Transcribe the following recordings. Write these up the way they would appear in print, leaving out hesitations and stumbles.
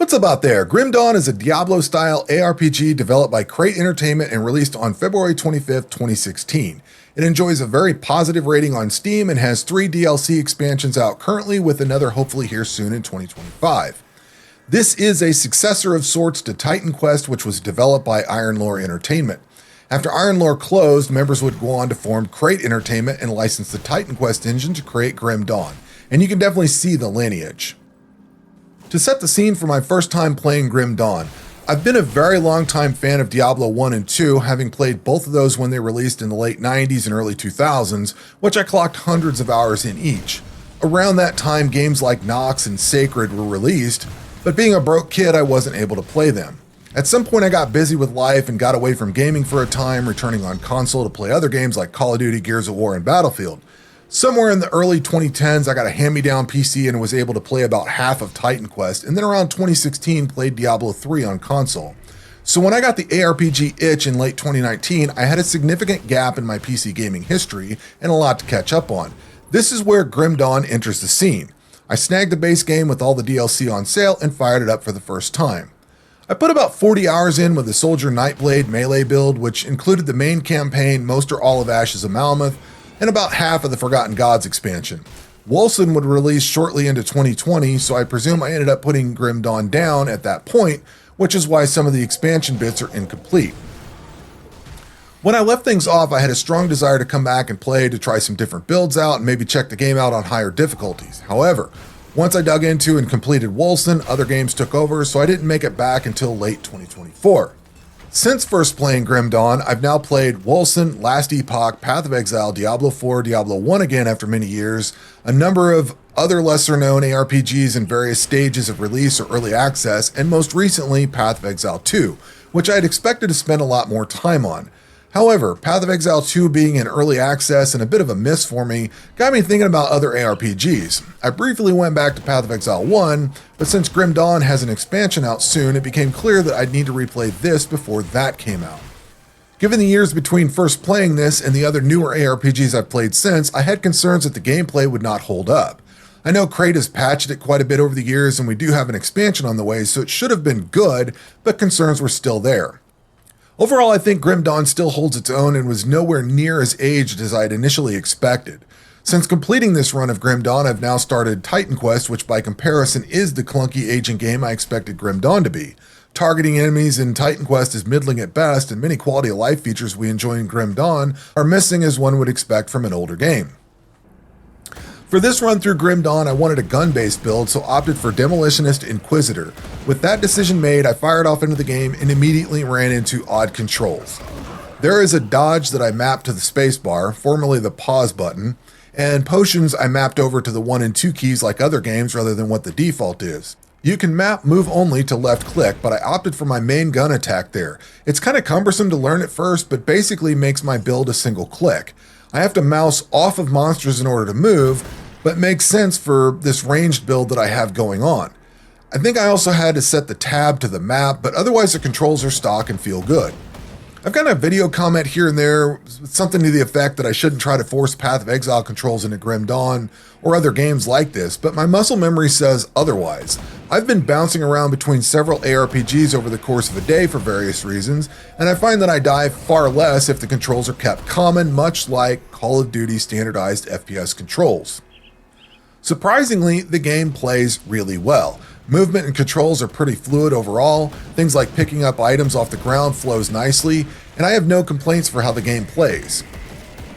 What's up out there? Grim Dawn is a Diablo-style ARPG developed by Crate Entertainment and released on February 25th, 2016. It enjoys a very positive rating on Steam and has 3 DLC expansions out currently, with another hopefully here soon in 2025. This is a successor of sorts to Titan Quest, which was developed by Iron Lore Entertainment. After Iron Lore closed, members would go on to form Crate Entertainment and license the Titan Quest engine to create Grim Dawn, and you can definitely see the lineage. To set the scene for my first time playing Grim Dawn, I've been a very long time fan of Diablo 1 and 2, having played both of those when they released in the late 90s and early 2000s, which I clocked hundreds of hours in each. Around that time, games like Nox and Sacred were released, but being a broke kid, I wasn't able to play them. At some point I got busy with life and got away from gaming for a time, returning on console to play other games like Call of Duty, Gears of War, and Battlefield. Somewhere in the early 2010s, I got a hand-me-down PC and was able to play about half of Titan Quest, and then around 2016 played Diablo 3 on console. So when I got the ARPG itch in late 2019, I had a significant gap in my PC gaming history and a lot to catch up on. This is where Grim Dawn enters the scene. I snagged the base game with all the DLC on sale and fired it up for the first time. I put about 40 hours in with the Soldier Nightblade melee build, which included the main campaign, most or all of Ashes of Malmoth, and about half of the Forgotten Gods expansion. Wolcen would release shortly into 2020, so I presume I ended up putting Grim Dawn down at that point, which is why some of the expansion bits are incomplete. When I left things off, I had a strong desire to come back and play, to try some different builds out and maybe check the game out on higher difficulties. However, once I dug into and completed Wolcen, other games took over, so I didn't make it back until late 2024. Since first playing Grim Dawn, I've now played Wolcen, Last Epoch, Path of Exile, Diablo 4, Diablo 1 again after many years, a number of other lesser-known ARPGs in various stages of release or early access, and most recently Path of Exile 2, which I had expected to spend a lot more time on. However, Path of Exile 2 being in early access and a bit of a miss for me got me thinking about other ARPGs. I briefly went back to Path of Exile 1, but since Grim Dawn has an expansion out soon, it became clear that I'd need to replay this before that came out. Given the years between first playing this and the other newer ARPGs I've played since, I had concerns that the gameplay would not hold up. I know Crate has patched it quite a bit over the years, and we do have an expansion on the way, so it should have been good, but concerns were still there. Overall, I think Grim Dawn still holds its own and was nowhere near as aged as I had initially expected. Since completing this run of Grim Dawn, I've now started Titan Quest, which by comparison is the clunky aging game I expected Grim Dawn to be. Targeting enemies in Titan Quest is middling at best, and many quality of life features we enjoy in Grim Dawn are missing as one would expect from an older game. For this run through Grim Dawn, I wanted a gun-based build, so opted for Demolitionist Inquisitor. With that decision made, I fired off into the game and immediately ran into odd controls. There is a dodge that I mapped to the spacebar, formerly the pause button, and potions I mapped over to the 1 and 2 keys like other games rather than what the default is. You can map move only to left click, but I opted for my main gun attack there. It's kind of cumbersome to learn at first, but basically makes my build a single click. I have to mouse off of monsters in order to move, but makes sense for this ranged build that I have going on. I think I also had to set the tab to the map, but otherwise the controls are stock and feel good. I've got a video comment here and there, something to the effect that I shouldn't try to force Path of Exile controls into Grim Dawn or other games like this, but my muscle memory says otherwise. I've been bouncing around between several ARPGs over the course of a day for various reasons, and I find that I die far less if the controls are kept common, much like Call of Duty standardized FPS controls. Surprisingly, the game plays really well. Movement and controls are pretty fluid overall, things like picking up items off the ground flows nicely, and I have no complaints for how the game plays.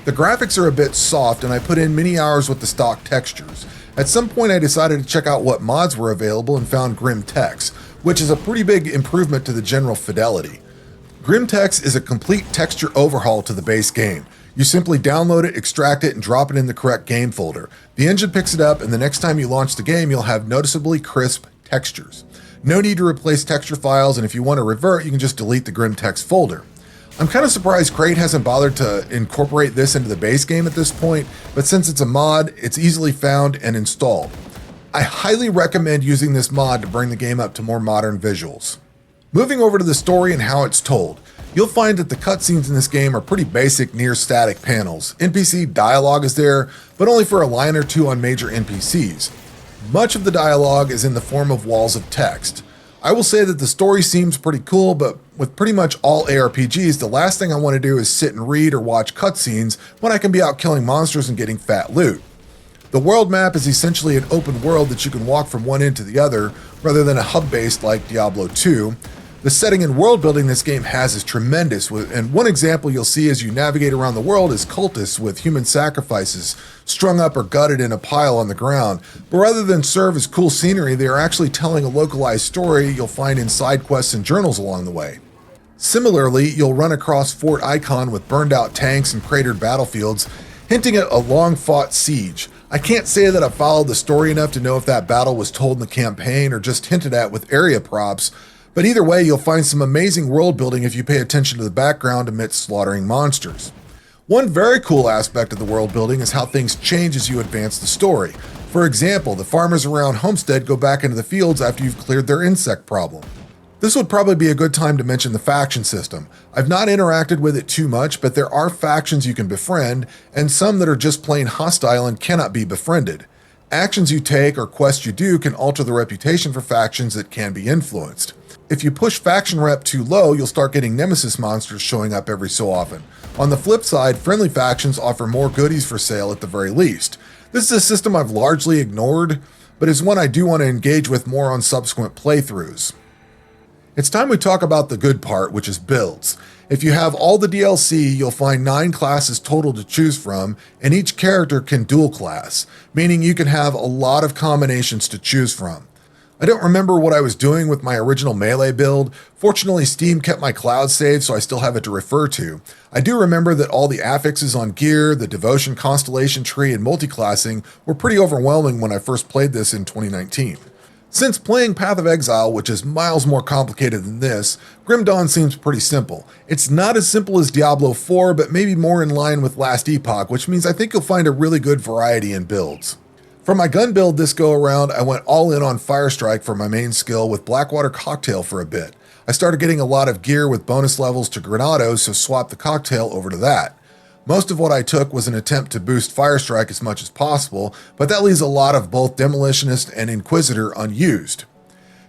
The graphics are a bit soft, and I put in many hours with the stock textures. At some point I decided to check out what mods were available and found Grimtex, which is a pretty big improvement to the general fidelity. Grimtex is a complete texture overhaul to the base game. You simply download it, extract it, and drop it in the correct game folder. The engine picks it up, and the next time you launch the game, you'll have noticeably crisp textures. No need to replace texture files, and if you want to revert, you can just delete the Grimtex folder. I'm kind of surprised Crate hasn't bothered to incorporate this into the base game at this point, but since it's a mod, it's easily found and installed. I highly recommend using this mod to bring the game up to more modern visuals. Moving over to the story and how it's told. You'll find that the cutscenes in this game are pretty basic, near static panels. NPC dialogue is there, but only for a line or two on major NPCs. Much of the dialogue is in the form of walls of text. I will say that the story seems pretty cool, but with pretty much all ARPGs, the last thing I want to do is sit and read or watch cutscenes when I can be out killing monsters and getting fat loot. The world map is essentially an open world that you can walk from one end to the other, rather than a hub-based like Diablo 2. The setting and world building this game has is tremendous, and one example you'll see as you navigate around the world is cultists with human sacrifices strung up or gutted in a pile on the ground. But rather than serve as cool scenery, they are actually telling a localized story you'll find in side quests and journals along the way. Similarly, you'll run across Fort Icon with burned out tanks and cratered battlefields, hinting at a long-fought siege. I can't say that I followed the story enough to know if that battle was told in the campaign or just hinted at with area props, but either way, you'll find some amazing world building if you pay attention to the background amidst slaughtering monsters. One very cool aspect of the world building is how things change as you advance the story. For example, the farmers around Homestead go back into the fields after you've cleared their insect problem. This would probably be a good time to mention the faction system. I've not interacted with it too much, but there are factions you can befriend, and some that are just plain hostile and cannot be befriended. Actions you take or quests you do can alter the reputation for factions that can be influenced. If you push faction rep too low, you'll start getting nemesis monsters showing up every so often. On the flip side, friendly factions offer more goodies for sale at the very least. This is a system I've largely ignored, but is one I do want to engage with more on subsequent playthroughs. It's time we talk about the good part, which is builds. If you have all the DLC, you'll find 9 classes total to choose from, and each character can dual class, meaning you can have a lot of combinations to choose from. I don't remember what I was doing with my original melee build. Fortunately, Steam kept my cloud save, so I still have it to refer to. I do remember that all the affixes on gear, the devotion constellation tree, and multiclassing were pretty overwhelming when I first played this in 2019. Since playing Path of Exile, which is miles more complicated than this, Grim Dawn seems pretty simple. It's not as simple as Diablo 4, but maybe more in line with Last Epoch, which means I think you'll find a really good variety in builds. For my gun build this go around, I went all in on Firestrike for my main skill with Blackwater Cocktail for a bit. I started getting a lot of gear with bonus levels to Granados, so swapped the Cocktail over to that. Most of what I took was an attempt to boost Firestrike as much as possible, but that leaves a lot of both Demolitionist and Inquisitor unused.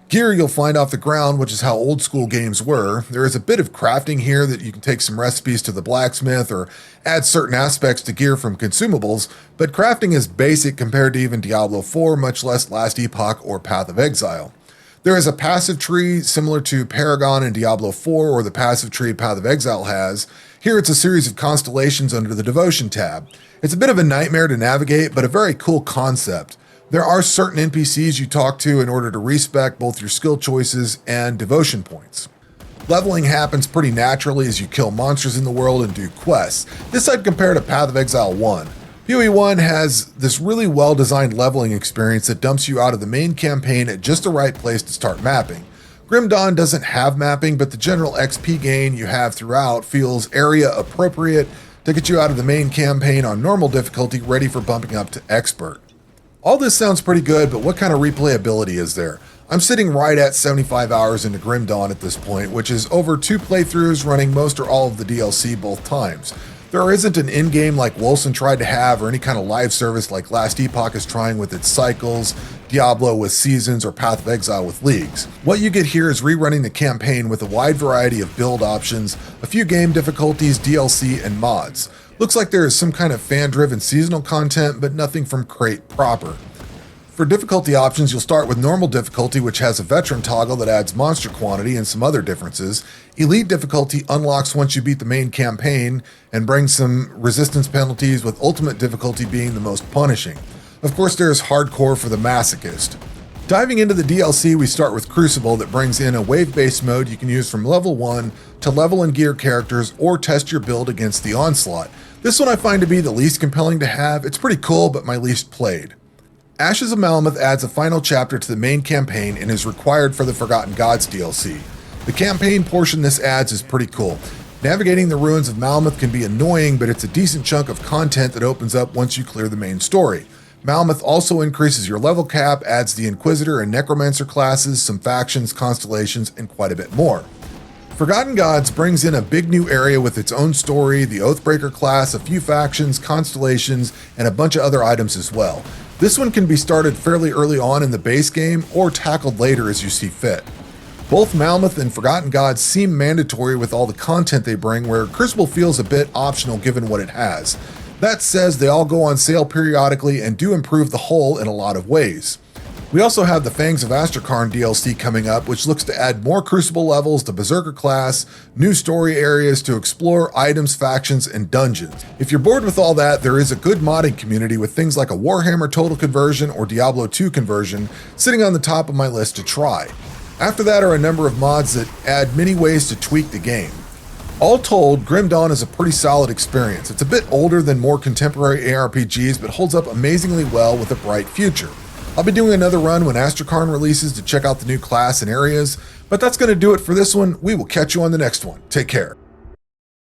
Gear you'll find off the ground, which is how old school games were. There is a bit of crafting here that you can take some recipes to the blacksmith or add certain aspects to gear from consumables, but crafting is basic compared to even Diablo 4, much less Last Epoch or Path of Exile. There is a passive tree similar to Paragon in Diablo 4 or the passive tree Path of Exile has. Here it's a series of constellations under the Devotion tab. It's a bit of a nightmare to navigate, but a very cool concept. There are certain NPCs you talk to in order to respec both your skill choices and devotion points. Leveling happens pretty naturally as you kill monsters in the world and do quests. This I'd compare to Path of Exile 1. PoE 1 has this really well-designed leveling experience that dumps you out of the main campaign at just the right place to start mapping. Grim Dawn doesn't have mapping, but the general XP gain you have throughout feels area appropriate to get you out of the main campaign on normal difficulty ready for bumping up to expert. All this sounds pretty good, but what kind of replayability is there? I'm sitting right at 75 hours into Grim Dawn at this point, which is over 2 playthroughs running most or all of the DLC both times. There isn't an in-game like Wolcen tried to have or any kind of live service like Last Epoch is trying with its cycles, Diablo with seasons, or Path of Exile with leagues. What you get here is rerunning the campaign with a wide variety of build options, a few game difficulties, DLC, and mods. Looks like there is some kind of fan-driven seasonal content, but nothing from Crate proper. For difficulty options, you'll start with normal difficulty, which has a veteran toggle that adds monster quantity and some other differences. Elite difficulty unlocks once you beat the main campaign and brings some resistance penalties, with ultimate difficulty being the most punishing. Of course, there is hardcore for the masochist. Diving into the DLC, we start with Crucible that brings in a wave-based mode you can use from level 1 to level and gear characters or test your build against the Onslaught. This one I find to be the least compelling to have. It's pretty cool, but my least played. Ashes of Malmuth adds a final chapter to the main campaign and is required for the Forgotten Gods DLC. The campaign portion this adds is pretty cool. Navigating the ruins of Malmuth can be annoying, but it's a decent chunk of content that opens up once you clear the main story. Malmuth also increases your level cap, adds the Inquisitor and Necromancer classes, some factions, constellations, and quite a bit more. Forgotten Gods brings in a big new area with its own story, the Oathbreaker class, a few factions, constellations, and a bunch of other items as well. This one can be started fairly early on in the base game or tackled later as you see fit. Both Malmoth and Forgotten Gods seem mandatory with all the content they bring, where Crucible feels a bit optional given what it has. That says they all go on sale periodically and do improve the whole in a lot of ways. We also have the Fangs of Astrakarn DLC coming up, which looks to add more Crucible levels to Berserker class, new story areas to explore, items, factions, and dungeons. If you're bored with all that, there is a good modding community with things like a Warhammer Total Conversion or Diablo 2 conversion sitting on the top of my list to try. After that are a number of mods that add many ways to tweak the game. All told, Grim Dawn is a pretty solid experience. It's a bit older than more contemporary ARPGs, but holds up amazingly well with a bright future. I'll be doing another run when Astrakarn releases to check out the new class and areas, but that's going to do it for this one. We will catch you on the next one. Take care.